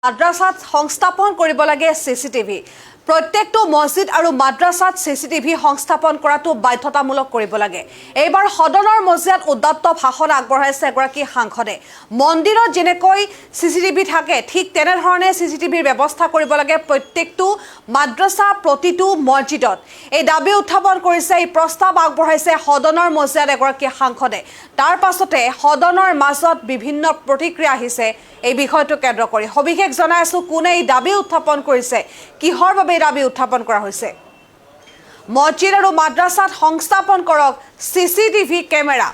মাদ্ৰাসাত সংস্থাপন কৰিব লাগে চিচিটিভি প্ৰত্যেকটো মছজিদ আৰু মাদ্ৰাসাত চিচিটিভি সংস্থাপন কৰাটো বাধ্যতামূলক কৰিব লাগে। এইবাৰ সদনৰ মজিয়াত উদ্যত্ত ভাষণ আগবঢ়াইছে এগৰাকী সাংসদে। মন্দিৰত যেনেকৈ চিচিটিভি থাকে ঠিক তেনেধৰণে চিচিটিভিৰ ব্যৱস্থা কৰিব লাগে প্ৰত্যেকটো মাদ্ৰাসা প্ৰতিটো মছজিদত। এই দাবী উত্থাপন কৰিছে, এই প্ৰস্তাৱ আগবঢ়াইছে সদনৰ মজিয়াত এগৰাকী সাংসদে। তাৰ পাছতে সদনৰ মাজত বিভিন্ন প্ৰতিক্ৰিয়া আহিছে এই বিষয়টো কেন্দ্ৰ কৰি। সবিশেষ জনাই আছো কোনে এই দাবী উত্থাপন কৰিছে, কিহৰ বাবে দাবী উত্থাপন কৰা হৈছে। মছজিদ আৰু মাদ্ৰাসাত সংস্থাপন কৰক চিচিটিভি কেমেৰা।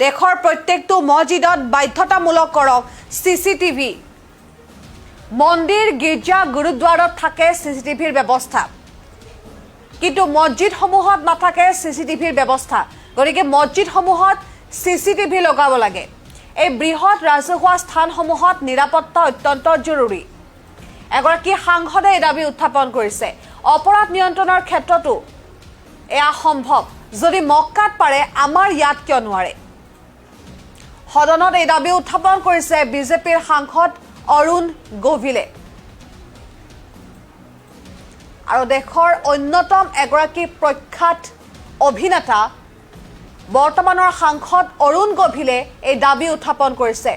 দেশৰ প্ৰত্যেকটো মছজিদত বাধ্যতামূলক কৰক চিচিটিভি। মন্দিৰ, গীৰ্জা, গুৰুদ্বাৰত থাকে চিচিটিভিৰ ব্যৱস্থা, কিন্তু মছজিদসমূহত নাথাকে চিচিটিভিৰ ব্যৱস্থা। গতিকে মছজিদসমূহত চিচিটিভি লগাব লাগে। এই বৃহৎ ৰাজহুৱা স্থানসমূহত নিৰাপত্তা অত্যন্ত জৰুৰী। এগৰাকী সাংসদে এই দাবী উত্থাপন কৰিছে। অপৰাধ নিয়ন্ত্ৰণৰ ক্ষেত্ৰতো এয়া সম্ভৱ। যদি মক্কাত পাৰে আমাৰ ইয়াত কিয় নোৱাৰে? সদনত এই দাবী উত্থাপন কৰিছে বিজেপিৰ সাংসদ অৰুণ গোভিলে। আৰু দেশৰ অন্যতম এগৰাকী প্ৰখ্যাত অভিনেতা বৰ্তমানৰ সাংসদ অৰুণ গোভিলে এই দাবী উত্থাপন কৰিছে।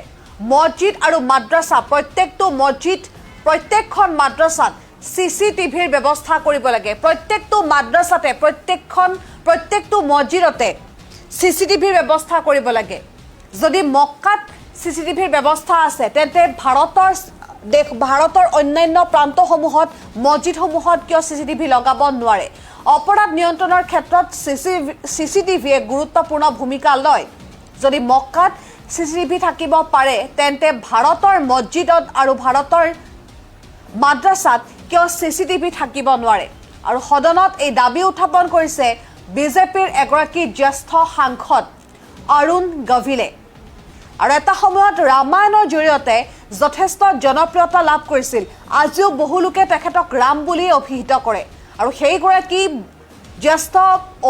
মছজিদ আৰু মাদ্ৰাসা প্ৰত্যেকটো মছজিদ, প্ৰত্যেকখন মাদ্ৰাসাত চিচিটিভিৰ ব্যৱস্থা কৰিব লাগে। প্ৰত্যেকটো মাদ্ৰাসাতে প্ৰত্যেকটো মছজিদতে চিচিটিভিৰ ব্যৱস্থা কৰিব লাগে। যদি মক্কাত চিচিটিভিৰ ব্যৱস্থা আছে তেন্তে ভাৰতৰ অন্যান্য প্ৰান্তসমূহত মছজিদসমূহত কিয় চিচিটিভি লগাব নোৱাৰে? অপৰাধ নিয়ন্ত্ৰণৰ ক্ষেত্ৰত চিচিটিভিয়ে গুৰুত্বপূৰ্ণ ভূমিকা লয়। যদি মক্কাত চিচিটিভি থাকিব পাৰে তেন্তে ভাৰতৰ মছজিদত আৰু ভাৰতৰ মাদ্ৰাসাত কিয় চিচিটিভি থাকিব নোৱাৰে? আৰু সদনত এই দাবী উত্থাপন কৰিছে বিজেপিৰ এগৰাকী জ্যেষ্ঠ সাংসদ অৰুণ গোভিলে। আৰু এটা সময়ত ৰামায়ণৰ জৰিয়তে যথেষ্ট জনপ্ৰিয়তা লাভ কৰিছিল। আজিও বহু লোকে তেখেতক ৰাম বুলি অভিহিত কৰে। আৰু সেইগৰাকী জ্যেষ্ঠ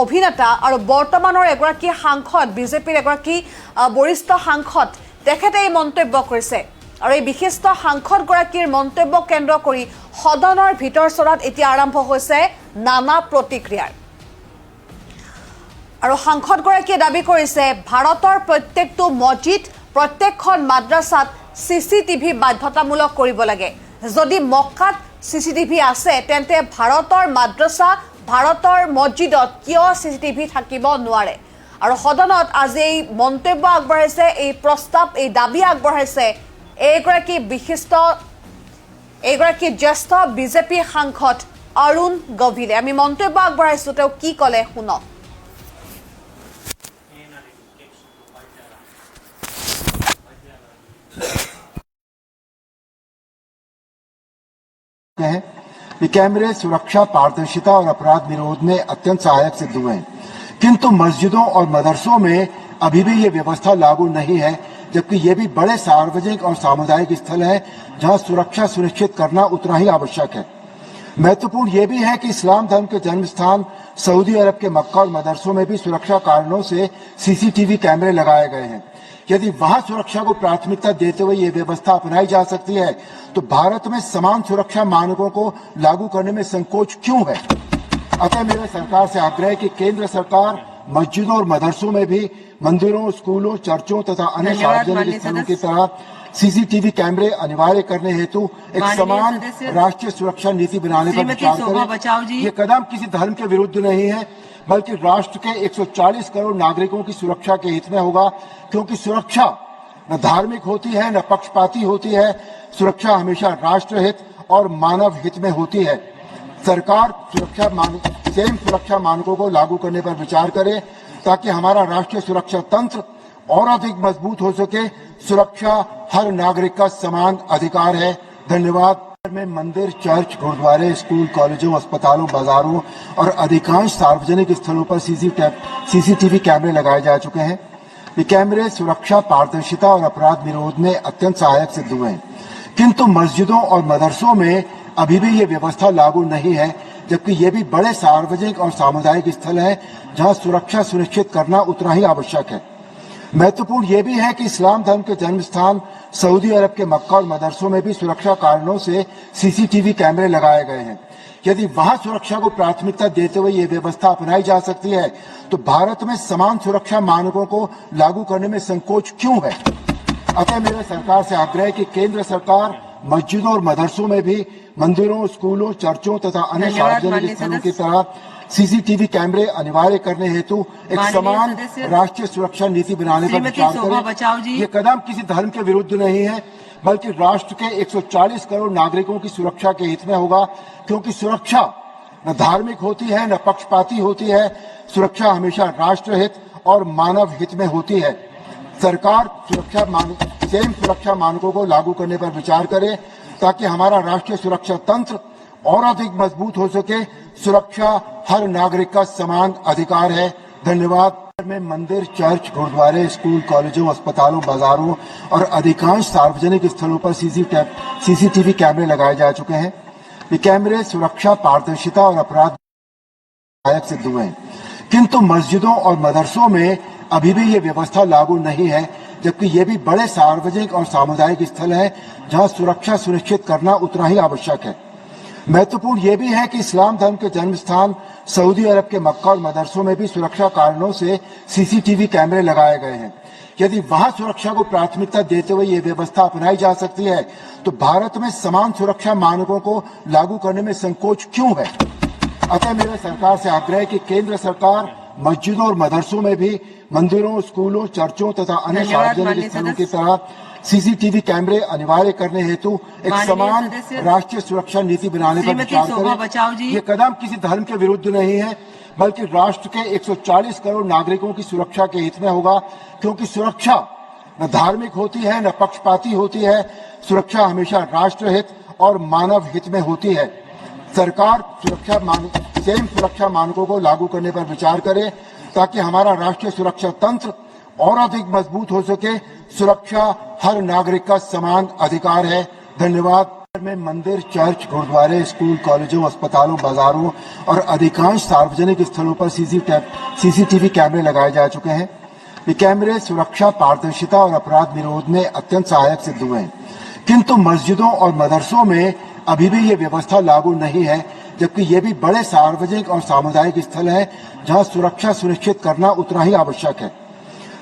অভিনেতা আৰু বৰ্তমানৰ এগৰাকী সাংসদ, বিজেপিৰ এগৰাকী বৰিষ্ঠ সাংসদ, তেখেতে এই মন্তব্য কৰিছে। আৰু এই বিশিষ্ট সাংসদগৰাকীৰ মন্তব্য কেন্দ্ৰ কৰি সদনৰ ভিতৰ চৰাত এতিয়া আৰম্ভ হৈছে নানা প্ৰতিক্ৰিয়াৰ। আৰু সাংসদগৰাকীয়ে দাবী কৰিছে ভাৰতৰ প্ৰত্যেকটো মছজিদ, প্ৰত্যেকখন মাদ্ৰাসাত চিচিটিভি বাধ্যতামূলক কৰিব লাগে। যদি মক্কাত চিচিটিভি আছে তেন্তে ভাৰতৰ মাদ্ৰাসা, ভাৰতৰ মছজিদত কিয় চিচিটিভি থাকিব নোৱাৰে? আৰু সদনত আজি এই মন্তব্য আগবঢ়াইছে, এই প্ৰস্তাৱ, এই দাবী আগবঢ়াইছে এইগৰাকী জ্যেষ্ঠ বিজেপি সাংসদ অৰুণ গোভিলে। আমি মন্তব্য আগবঢ়াইছো, তেওঁ কি ক'লে শুনক। ये कैमरे सुरक्षा, पारदर्शिता और अपराध विरोध में अत्यंत सहायक सिद्ध हुए हैं, किंतु मस्जिदों और मदरसों में अभी भी ये व्यवस्था लागू नहीं है, जबकि ये भी बड़े सार्वजनिक और सामुदायिक स्थल है जहां सुरक्षा सुनिश्चित करना उतना ही आवश्यक है। महत्वपूर्ण ये भी है कि इस्लाम धर्म के जन्म स्थान सऊदी अरब के मक्का और मदरसों में भी सुरक्षा कारणों से सीसीटीवी कैमरे लगाए गए हैं। यदि वहां सुरक्षा को प्राथमिकता देते हुए ये व्यवस्था अपनाई जा सकती है तो भारत में समान सुरक्षा मानकों को लागू करने में संकोच क्यों है? अतः मेरा सरकार से आग्रह है कि केंद्र सरकार मस्जिदों और मदरसों में भी मंदिरों, स्कूलों, चर्चों तथा अन्य सार्वजनिक स्थलों की तरह सीसीटीवी कैमरे अनिवार्य करने हेतु एक समान राष्ट्रीय सुरक्षा नीति बनाने पर विचार करें। ये कदम किसी धर्म के विरुद्ध नहीं है, बल्कि राष्ट्र के 140 करोड़ नागरिकों की सुरक्षा के हित में होगा, क्योंकि सुरक्षा न धार्मिक होती है न पक्षपाती होती है। सुरक्षा हमेशा राष्ट्र हित और मानव हित में होती है। सरकार सुरक्षा मानकों को लागू करने पर विचार करे ताकि हमारा राष्ट्रीय सुरक्षा तंत्र और अधिक मजबूत हो सके। सुरक्षा हर नागरिक का समान अधिकार है। धन्यवाद। में मंदिर, चर्च, गुरुद्वारे, स्कूल, कॉलेजों, अस्पतालों, बाजारों और अधिकांश सार्वजनिक स्थलों पर सीसीटीवी कैमरे लगाए जा चुके हैं। ये कैमरे सुरक्षा, पारदर्शिता और अपराध विरोध में अत्यंत सहायक सिद्ध हुए हैं, किंतु मस्जिदों और मदरसों में अभी भी ये व्यवस्था लागू नहीं है, जबकि ये भी बड़े सार्वजनिक और सामुदायिक स्थल है जहां सुरक्षा सुनिश्चित करना उतना ही आवश्यक है। महत्वपूर्ण ये भी है कि इस्लाम धर्म के जन्म स्थान सऊदी अरब के मक्का और मदरसों में भी सुरक्षा कारणों से सीसीटीवी कैमरे लगाए गए हैं। यदि वहां सुरक्षा को प्राथमिकता देते हुए ये व्यवस्था अपनाई जा सकती है तो भारत में समान सुरक्षा मानकों को लागू करने में संकोच क्यों है। अतः मेरा सरकार से आग्रह है कि केंद्र सरकार मस्जिदों और मदरसों में भी मंदिरों, स्कूलों, चर्चों तथा अन्य सार्वजनिक स्थलों की तरह सीसीटीवी कैमरे अनिवार्य करने हेतु एक समान राष्ट्रीय सुरक्षा नीति बनाने पर विचार करें। ये कदम किसी धर्म के विरुद्ध नहीं है बल्कि राष्ट्र के 140 करोड़ नागरिकों की सुरक्षा के हित में होगा, क्योंकि सुरक्षा न धार्मिक होती है न पक्षपाती होती है। सुरक्षा हमेशा राष्ट्र हित और मानव हित में होती है। सरकार सुरक्षा मानकों को लागू करने पर विचार करे ताकि हमारा राष्ट्रीय सुरक्षा तंत्र और अधिक मजबूत हो सके। सुरक्षा हर नागरिक का समान अधिकार है। धन्यवाद। में मंदिर, चर्च, गुरुद्वारे, स्कूल, कॉलेजों, अस्पतालों, बाजारों और अधिकांश सार्वजनिक स्थलों पर सीसीटीवी कैमरे लगाए जा चुके हैं। ये कैमरे सुरक्षा, पारदर्शिता और अपराध सहायक सिद्ध हुए हैं, किंतु मस्जिदों और मदरसों में अभी भी ये व्यवस्था लागू नहीं है, जबकि ये भी बड़े सार्वजनिक और सामुदायिक स्थल है जहां सुरक्षा सुनिश्चित करना उतना ही आवश्यक है। महत्वपूर्ण ये भी है कि इस्लाम धर्म के जन्म स्थान सऊदी अरब के मक्का और मदरसों में भी सुरक्षा कारणों से सीसीटीवी कैमरे लगाए गए हैं। यदि वहां सुरक्षा को प्राथमिकता देते हुए ये व्यवस्था अपनाई जा सकती है तो भारत में समान सुरक्षा मानकों को लागू करने में संकोच क्यों है। अतः मेरा सरकार से आग्रह है कि केंद्र सरकार मस्जिदों और मदरसों में भी मंदिरों, स्कूलों, चर्चों तथा अन्य सार्वजनिक स्थलों की तरह सीसीटीवी कैमरे अनिवार्य करने हेतु एक समान राष्ट्रीय सुरक्षा नीति बनाने पर विचार करें। ये कदम किसी धर्म के विरुद्ध नहीं है बल्कि राष्ट्र के 140 करोड़ नागरिकों की सुरक्षा के हित में होगा, क्योंकि सुरक्षा न धार्मिक होती है न पक्षपाती होती है। सुरक्षा हमेशा राष्ट्र हित और मानव हित में होती है। सरकार सुरक्षा मानकों को लागू करने पर विचार करे ताकि हमारा राष्ट्रीय सुरक्षा तंत्र और अधिक मजबूत हो सके। सुरक्षा हर नागरिक का समान अधिकार है। धन्यवाद। में मंदिर, चर्च, गुरुद्वारे, स्कूल, कॉलेजों, अस्पतालों, बाजारों और अधिकांश सार्वजनिक स्थलों पर सीसीटीवी कैमरे लगाए जा चुके हैं। ये कैमरे सुरक्षा, पारदर्शिता और अपराध निरोध में अत्यंत सहायक सिद्ध हुए हैं, किंतु मस्जिदों और मदरसों में अभी भी ये व्यवस्था लागू नहीं है, जबकि ये भी बड़े सार्वजनिक और सामुदायिक स्थल है जहां सुरक्षा सुनिश्चित करना उतना ही आवश्यक है।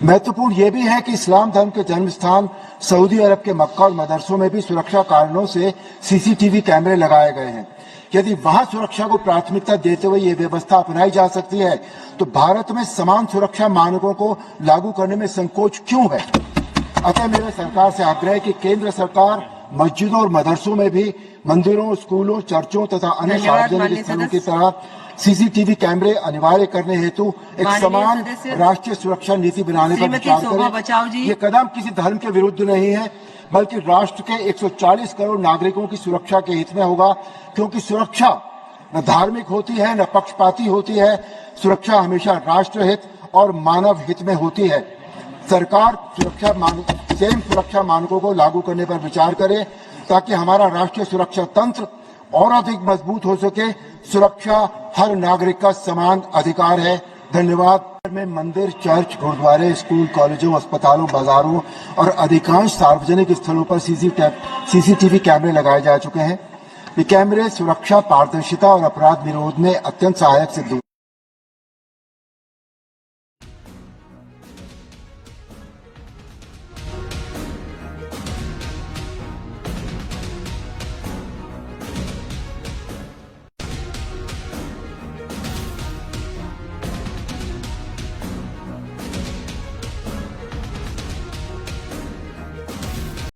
महत्वपूर्ण ये भी है कि इस्लाम धर्म के जन्म स्थान सऊदी अरब के मक्का और मदरसों में भी सुरक्षा कारणों से सीसीटीवी कैमरे लगाए गए हैं। यदि वहां सुरक्षा को प्राथमिकता देते हुए ये व्यवस्था अपनाई जा सकती है तो भारत में समान सुरक्षा मानकों को लागू करने में संकोच क्यों है। अतः मेरा सरकार से आग्रह है कि केंद्र सरकार मस्जिदों और मदरसों में भी मंदिरों, स्कूलों, चर्चों तथा अन्य सार्वजनिक स्थलों की तरह सीसीटीवी कैमरे अनिवार्य करने हेतु एक समान राष्ट्रीय सुरक्षा नीति बनाने पर विचार करें। ये कदम किसी धर्म के विरुद्ध नहीं है बल्कि राष्ट्र के 140 करोड़ नागरिकों की सुरक्षा के हित में होगा, क्योंकि सुरक्षा न धार्मिक होती है न पक्षपाती होती है। सुरक्षा हमेशा राष्ट्र हित और मानव हित में होती है। सरकार सुरक्षा मानकों को लागू करने पर विचार करे ताकि हमारा राष्ट्रीय सुरक्षा तंत्र और अधिक मजबूत हो सके। सुरक्षा हर नागरिक का समान अधिकार है। धन्यवाद। में मंदिर, चर्च, गुरुद्वारे, स्कूल, कॉलेजों, अस्पतालों, बाजारों और अधिकांश सार्वजनिक स्थलों पर सीसीटीवी कैमरे लगाए जा चुके हैं। ये कैमरे सुरक्षा, पारदर्शिता और अपराध निरोध में अत्यंत सहायक सिद्ध हुए।